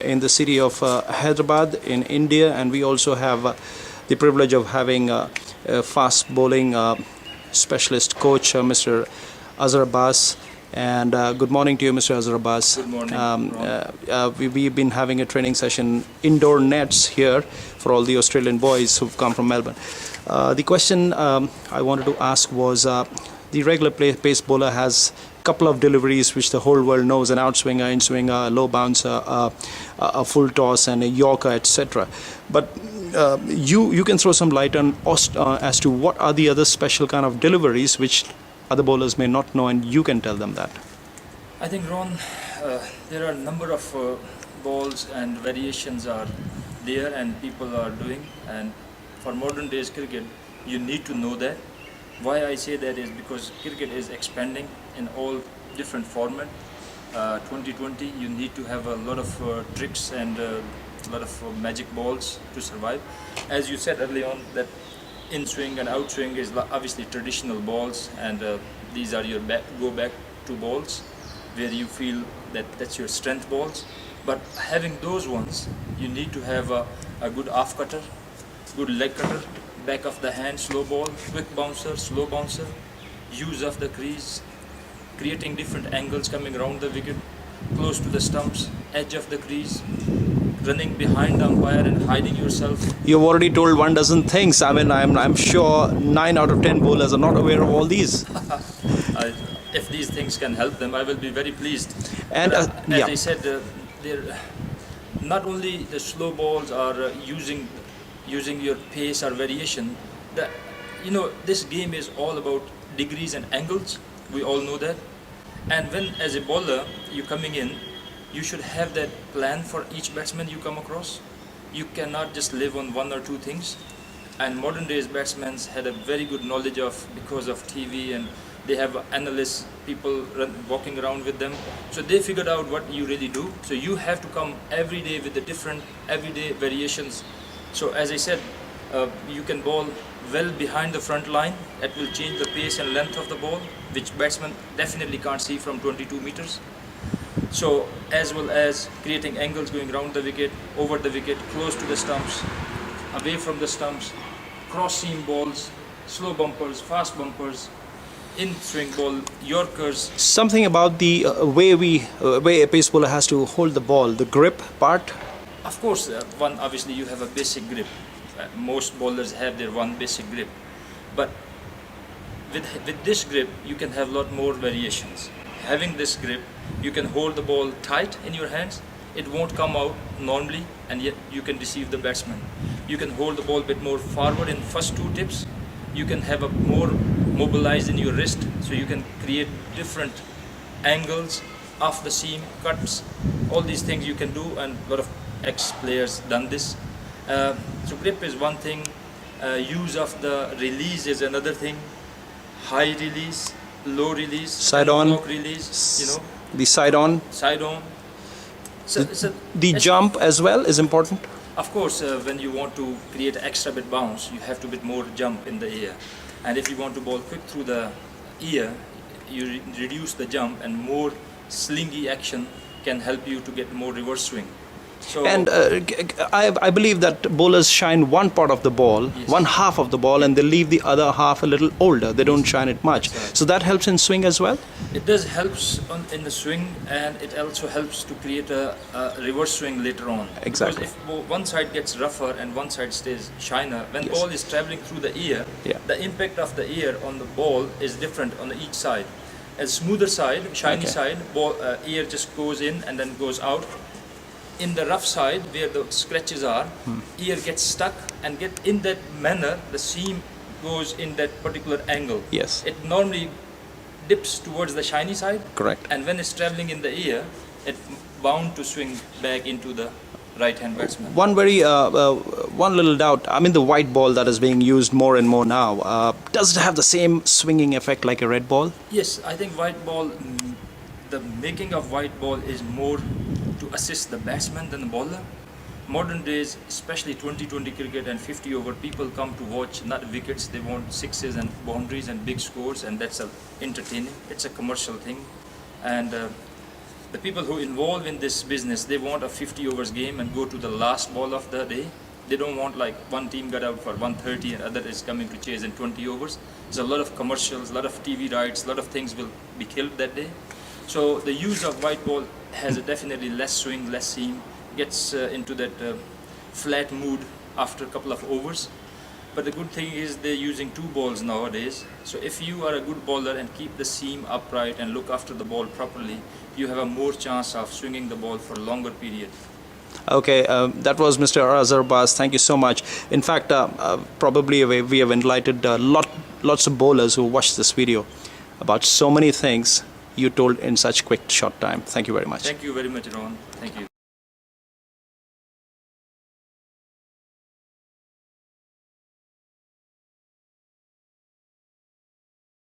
in the city of Hyderabad in India, and we also have the privilege of having a fast bowling specialist coach, Mr. Azhar Abbas. And good morning to you, Mr. Azhar Abbas. Good morning. We've been having a training session, indoor nets here for all the Australian boys who've come from Melbourne. The question I wanted to ask was, the regular pace bowler has a couple of deliveries which the whole world knows: an outswinger, in-swinger, a low bouncer, a full toss, and a yorker, etc. But you can throw some light on as to what are the other special kind of deliveries which other bowlers may not know, and you can tell them that. I think, Ron, there are a number of balls and variations are there and people are doing, and for modern days cricket you need to know that. Why I say that is because cricket is expanding in all different format. 2020 you need to have a lot of tricks and a lot of magic balls to survive. As you said early on, that in swing and out swing is obviously traditional balls, and these are your go back to balls where you feel that that's your strength balls. But having those ones, you need to have a good off cutter, good leg cutter, back of the hand slow ball, quick bouncer, slow bouncer, use of the crease, creating different angles coming around the wicket, close to the stumps, edge of the crease, running behind the umpire and hiding yourself. You've already told 1 dozen things. I mean, I'm sure 9 out of 10 bowlers are not aware of all these. If these things can help them, I will be very pleased. And as yeah. I said, not only the slow balls are using your pace or variation. This game is all about degrees and angles. We all know that. And when, as a bowler, you're coming in, you should have that plan for each batsman you come across. You cannot just live on one or two things. And modern days batsmen had a very good knowledge of, because of TV, and they have analysts, people walking around with them. So they figured out what you really do. So you have to come every day with the different everyday variations. So as I said, you can bowl well behind the front line. That will change the pace and length of the ball, which batsmen definitely can't see from 22 meters. So as well as creating angles going around the wicket, over the wicket, close to the stumps, away from the stumps, cross seam balls, slow bumpers, fast bumpers, in swing ball, yorkers. Something about the way a pace bowler has to hold the ball, the grip part. Of course, one, obviously you have a basic grip. Most bowlers have their one basic grip, but with this grip you can have a lot more variations. Having this grip, you can hold the ball tight in your hands. It won't come out normally, and yet you can deceive the batsman. You can hold the ball a bit more forward in first two tips. You can have a more mobilized in your wrist, so you can create different angles, off the seam, cuts. All these things you can do, and a lot of ex-players done this. So grip is one thing, use of the release is another thing. High release, low release, side on, block release, the side on. So the jump as well is important. Of course, when you want to create extra bit bounce, you have to bit more jump in the air. And if you want to bowl quick through the ear, you reduce the jump, and more slingy action can help you to get more reverse swing. So, and I believe that bowlers shine one part of the ball, yes, one half of the ball, and they leave the other half a little older. They don't shine it much. Right. So that helps in swing as well? It does helps in the swing, and it also helps to create a reverse swing later on. Exactly. Because if one side gets rougher and one side stays shiner, when Yes. ball is traveling through the ear, Yeah. the impact of the ear on the ball is different on each side. A smoother side, shiny Okay. side, ball ear just goes in and then goes out. In the rough side, where the scratches are, ear gets stuck, and get in that manner, the seam goes in that particular angle. Yes. It normally dips towards the shiny side, Correct. and when it's traveling in the ear, it's bound to swing back into the right-hand batsman. One little doubt. I mean, the white ball that is being used more and more now, does it have the same swinging effect like a red ball? Yes, I think white ball, the making of white ball is more to assist the batsman than the bowler. Modern days, especially 2020 cricket and 50 over, people come to watch not wickets, they want sixes and boundaries and big scores, and that's entertaining. It's a commercial thing, and the people who involve in this business, they want a 50 overs game and go to the last ball of the day. They don't want like one team got out for 130 and other is coming to chase in 20 overs. There's a lot of commercials, a lot of TV rights, a lot of things will be killed that day. So the use of white ball has a definitely less swing, less seam, gets into that flat mood after a couple of overs. But the good thing is they're using two balls nowadays. So if you are a good bowler and keep the seam upright and look after the ball properly, you have a more chance of swinging the ball for a longer period. Okay, that was Mr. Azhar Abbas. Thank you so much. In fact, probably we have enlightened lots of bowlers who watched this video about so many things you told in such quick, short time. Thank you very much. Thank you very much, Ron. Thank you.